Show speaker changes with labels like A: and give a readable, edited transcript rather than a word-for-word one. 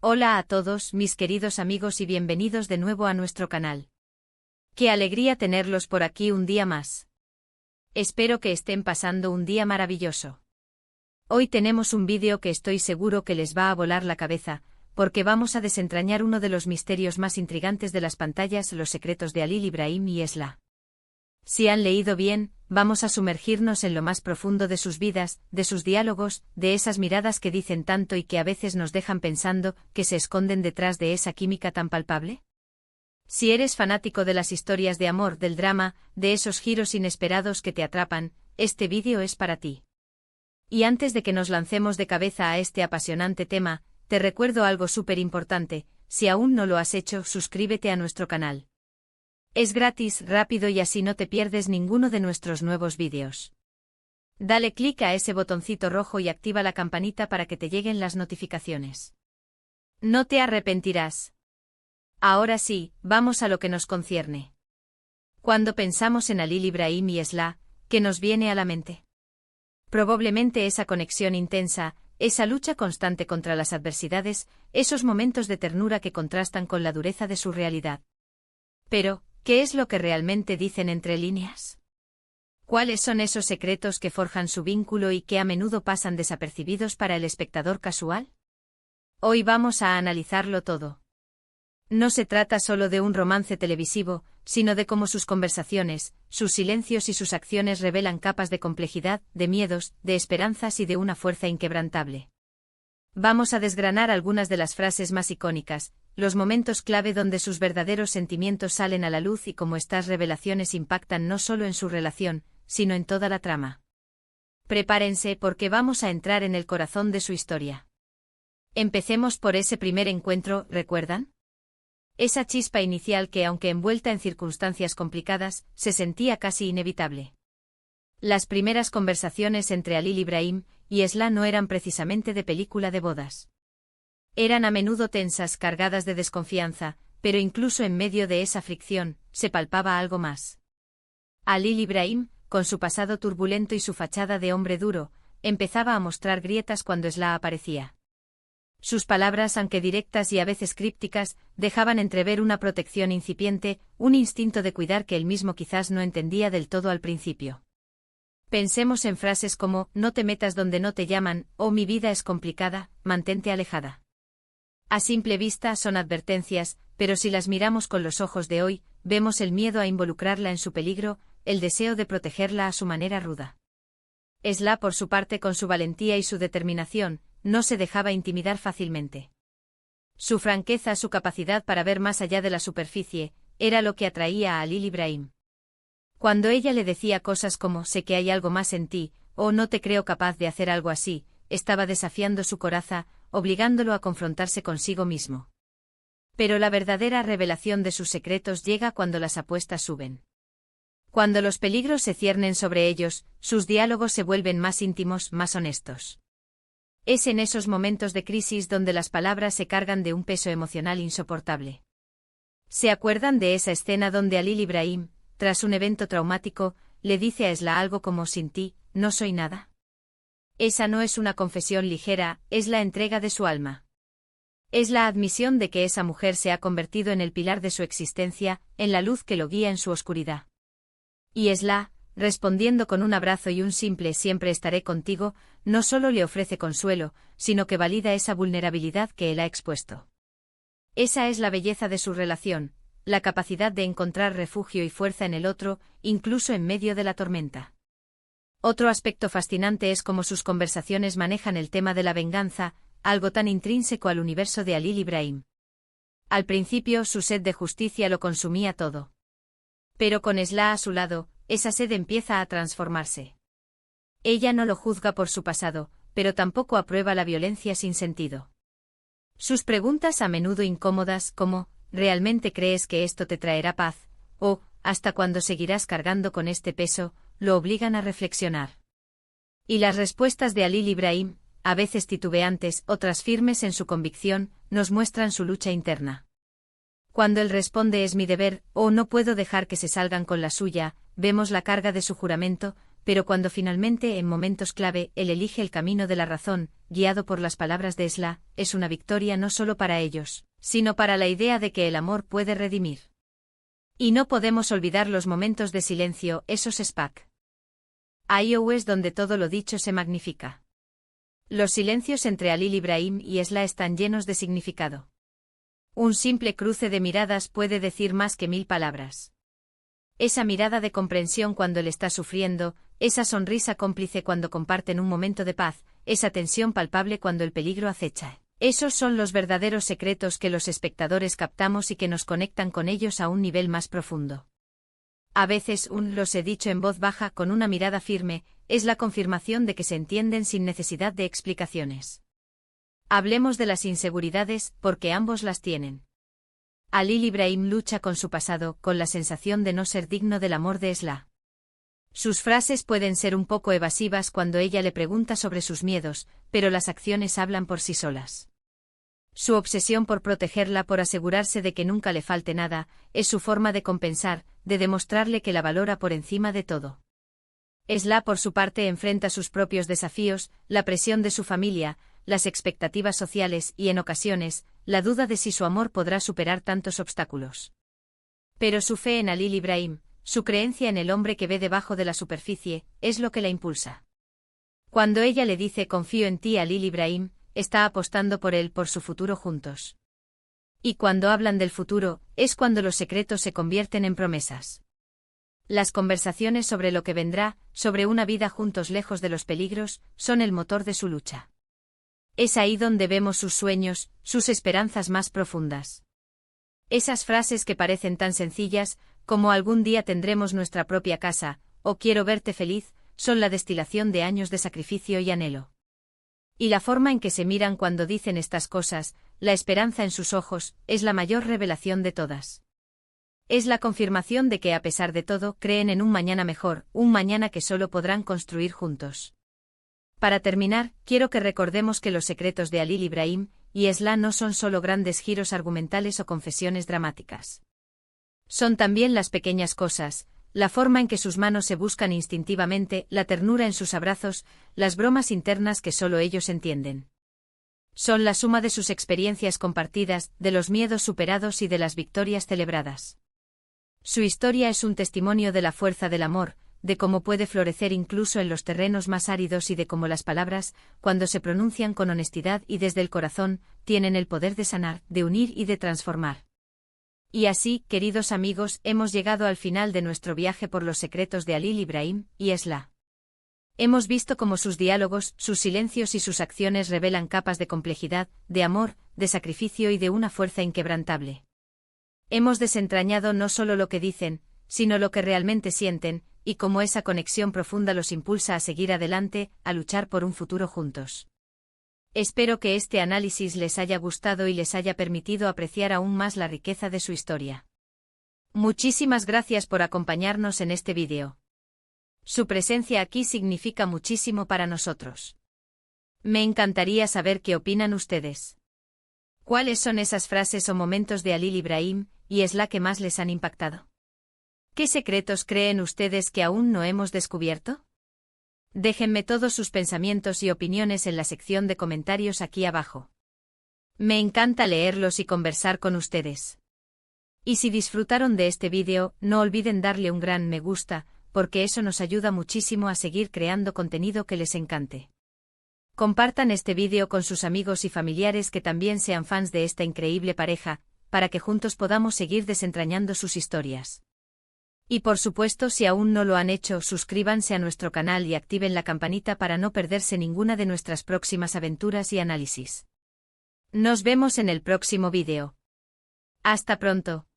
A: Hola a todos, mis queridos amigos, y bienvenidos de nuevo a nuestro canal. Qué alegría tenerlos por aquí un día más. Espero que estén pasando un día maravilloso. Hoy tenemos un vídeo que estoy seguro que les va a volar la cabeza, porque vamos a desentrañar uno de los misterios más intrigantes de las pantallas, los secretos de Halil Ibrahim y Esla. Si han leído bien, vamos a sumergirnos en lo más profundo de sus vidas, de sus diálogos, de esas miradas que dicen tanto y que a veces nos dejan pensando que se esconden detrás de esa química tan palpable. Si eres fanático de las historias de amor, del drama, de esos giros inesperados que te atrapan, este vídeo es para ti. Y antes de que nos lancemos de cabeza a este apasionante tema, te recuerdo algo súper importante: si aún no lo has hecho, suscríbete a nuestro canal. Es gratis, rápido y así no te pierdes ninguno de nuestros nuevos vídeos. Dale clic a ese botoncito rojo y activa la campanita para que te lleguen las notificaciones. No te arrepentirás. Ahora sí, vamos a lo que nos concierne. Cuando pensamos en Halil Ibrahim y Esla, ¿qué nos viene a la mente? Probablemente esa conexión intensa, esa lucha constante contra las adversidades, esos momentos de ternura que contrastan con la dureza de su realidad. Pero, ¿qué es lo que realmente dicen entre líneas? ¿Cuáles son esos secretos que forjan su vínculo y que a menudo pasan desapercibidos para el espectador casual? Hoy vamos a analizarlo todo. No se trata solo de un romance televisivo, sino de cómo sus conversaciones, sus silencios y sus acciones revelan capas de complejidad, de miedos, de esperanzas y de una fuerza inquebrantable. Vamos a desgranar algunas de las frases más icónicas, los momentos clave donde sus verdaderos sentimientos salen a la luz y cómo estas revelaciones impactan no solo en su relación, sino en toda la trama. Prepárense porque vamos a entrar en el corazón de su historia. Empecemos por ese primer encuentro, ¿recuerdan? Esa chispa inicial que, aunque envuelta en circunstancias complicadas, se sentía casi inevitable. Las primeras conversaciones entre Halil Ibrahim y Esla no eran precisamente de película de bodas. Eran a menudo tensas, cargadas de desconfianza, pero incluso en medio de esa fricción, se palpaba algo más. Halil Ibrahim, con su pasado turbulento y su fachada de hombre duro, empezaba a mostrar grietas cuando Esla aparecía. Sus palabras, aunque directas y a veces crípticas, dejaban entrever una protección incipiente, un instinto de cuidar que él mismo quizás no entendía del todo al principio. Pensemos en frases como: no te metas donde no te llaman, o mi vida es complicada, mantente alejada. A simple vista son advertencias, pero si las miramos con los ojos de hoy, vemos el miedo a involucrarla en su peligro, el deseo de protegerla a su manera ruda. Esla, por su parte, con su valentía y su determinación, no se dejaba intimidar fácilmente. Su franqueza, su capacidad para ver más allá de la superficie, era lo que atraía a Halil Ibrahim. Cuando ella le decía cosas como: sé que hay algo más en ti, o no te creo capaz de hacer algo así, estaba desafiando su coraza, obligándolo a confrontarse consigo mismo. Pero la verdadera revelación de sus secretos llega cuando las apuestas suben. Cuando los peligros se ciernen sobre ellos, sus diálogos se vuelven más íntimos, más honestos. Es en esos momentos de crisis donde las palabras se cargan de un peso emocional insoportable. ¿Se acuerdan de esa escena donde Halil Ibrahim, tras un evento traumático, le dice a Esla algo como: sin ti, no soy nada? Esa no es una confesión ligera, es la entrega de su alma. Es la admisión de que esa mujer se ha convertido en el pilar de su existencia, en la luz que lo guía en su oscuridad. Y Esla, respondiendo con un abrazo y un simple siempre estaré contigo, no solo le ofrece consuelo, sino que valida esa vulnerabilidad que él ha expuesto. Esa es la belleza de su relación, la capacidad de encontrar refugio y fuerza en el otro, incluso en medio de la tormenta. Otro aspecto fascinante es cómo sus conversaciones manejan el tema de la venganza, algo tan intrínseco al universo de Halil Ibrahim. Al principio su sed de justicia lo consumía todo. Pero con Esla a su lado, esa sed empieza a transformarse. Ella no lo juzga por su pasado, pero tampoco aprueba la violencia sin sentido. Sus preguntas, a menudo incómodas, como: ¿realmente crees que esto te traerá paz? O ¿hasta cuándo seguirás cargando con este peso?, lo obligan a reflexionar. Y las respuestas de Halil Ibrahim, a veces titubeantes, otras firmes en su convicción, nos muestran su lucha interna. Cuando él responde: es mi deber, o no puedo dejar que se salgan con la suya, vemos la carga de su juramento, pero cuando finalmente, en momentos clave, él elige el camino de la razón, guiado por las palabras de Esla, es una victoria no solo para ellos, sino para la idea de que el amor puede redimir. Y no podemos olvidar los momentos de silencio, esos SPAC. Ahí es donde todo lo dicho se magnifica. Los silencios entre Alil Ibrahim y Esla están llenos de significado. Un simple cruce de miradas puede decir más que 1000 palabras. Esa mirada de comprensión cuando él está sufriendo, esa sonrisa cómplice cuando comparten un momento de paz, esa tensión palpable cuando el peligro acecha. Esos son los verdaderos secretos que los espectadores captamos y que nos conectan con ellos a un nivel más profundo. A veces los he dicho en voz baja con una mirada firme, es la confirmación de que se entienden sin necesidad de explicaciones. Hablemos de las inseguridades, porque ambos las tienen. Alil Ibrahim lucha con su pasado, con la sensación de no ser digno del amor de Esla. Sus frases pueden ser un poco evasivas cuando ella le pregunta sobre sus miedos, pero las acciones hablan por sí solas. Su obsesión por protegerla, por asegurarse de que nunca le falte nada, es su forma de compensar, de demostrarle que la valora por encima de todo. Esla, por su parte, enfrenta sus propios desafíos, la presión de su familia, las expectativas sociales y, en ocasiones, la duda de si su amor podrá superar tantos obstáculos. Pero su fe en Alil Ibrahim, su creencia en el hombre que ve debajo de la superficie, es lo que la impulsa. Cuando ella le dice confío en ti, Alil Ibrahim, está apostando por él, por su futuro juntos. Y cuando hablan del futuro, es cuando los secretos se convierten en promesas. Las conversaciones sobre lo que vendrá, sobre una vida juntos lejos de los peligros, son el motor de su lucha. Es ahí donde vemos sus sueños, sus esperanzas más profundas. Esas frases que parecen tan sencillas, como algún día tendremos nuestra propia casa, o quiero verte feliz, son la destilación de años de sacrificio y anhelo. Y la forma en que se miran cuando dicen estas cosas, la esperanza en sus ojos, es la mayor revelación de todas. Es la confirmación de que a pesar de todo creen en un mañana mejor, un mañana que solo podrán construir juntos. Para terminar, quiero que recordemos que los secretos de Alil Ibrahim y Esla no son solo grandes giros argumentales o confesiones dramáticas. Son también las pequeñas cosas, la forma en que sus manos se buscan instintivamente, la ternura en sus abrazos, las bromas internas que solo ellos entienden. Son la suma de sus experiencias compartidas, de los miedos superados y de las victorias celebradas. Su historia es un testimonio de la fuerza del amor, de cómo puede florecer incluso en los terrenos más áridos y de cómo las palabras, cuando se pronuncian con honestidad y desde el corazón, tienen el poder de sanar, de unir y de transformar. Y así, queridos amigos, hemos llegado al final de nuestro viaje por los secretos de Alil Ibrahim y Esla. Hemos visto cómo sus diálogos, sus silencios y sus acciones revelan capas de complejidad, de amor, de sacrificio y de una fuerza inquebrantable. Hemos desentrañado no solo lo que dicen, sino lo que realmente sienten, y cómo esa conexión profunda los impulsa a seguir adelante, a luchar por un futuro juntos. Espero que este análisis les haya gustado y les haya permitido apreciar aún más la riqueza de su historia. Muchísimas gracias por acompañarnos en este vídeo. Su presencia aquí significa muchísimo para nosotros. Me encantaría saber qué opinan ustedes. ¿Cuáles son esas frases o momentos de Alil Ibrahim y Esla que más les han impactado? ¿Qué secretos creen ustedes que aún no hemos descubierto? Déjenme todos sus pensamientos y opiniones en la sección de comentarios aquí abajo. Me encanta leerlos y conversar con ustedes. Y si disfrutaron de este vídeo, no olviden darle un gran me gusta, porque eso nos ayuda muchísimo a seguir creando contenido que les encante. Compartan este vídeo con sus amigos y familiares que también sean fans de esta increíble pareja, para que juntos podamos seguir desentrañando sus historias. Y por supuesto, si aún no lo han hecho, suscríbanse a nuestro canal y activen la campanita para no perderse ninguna de nuestras próximas aventuras y análisis. Nos vemos en el próximo vídeo. Hasta pronto.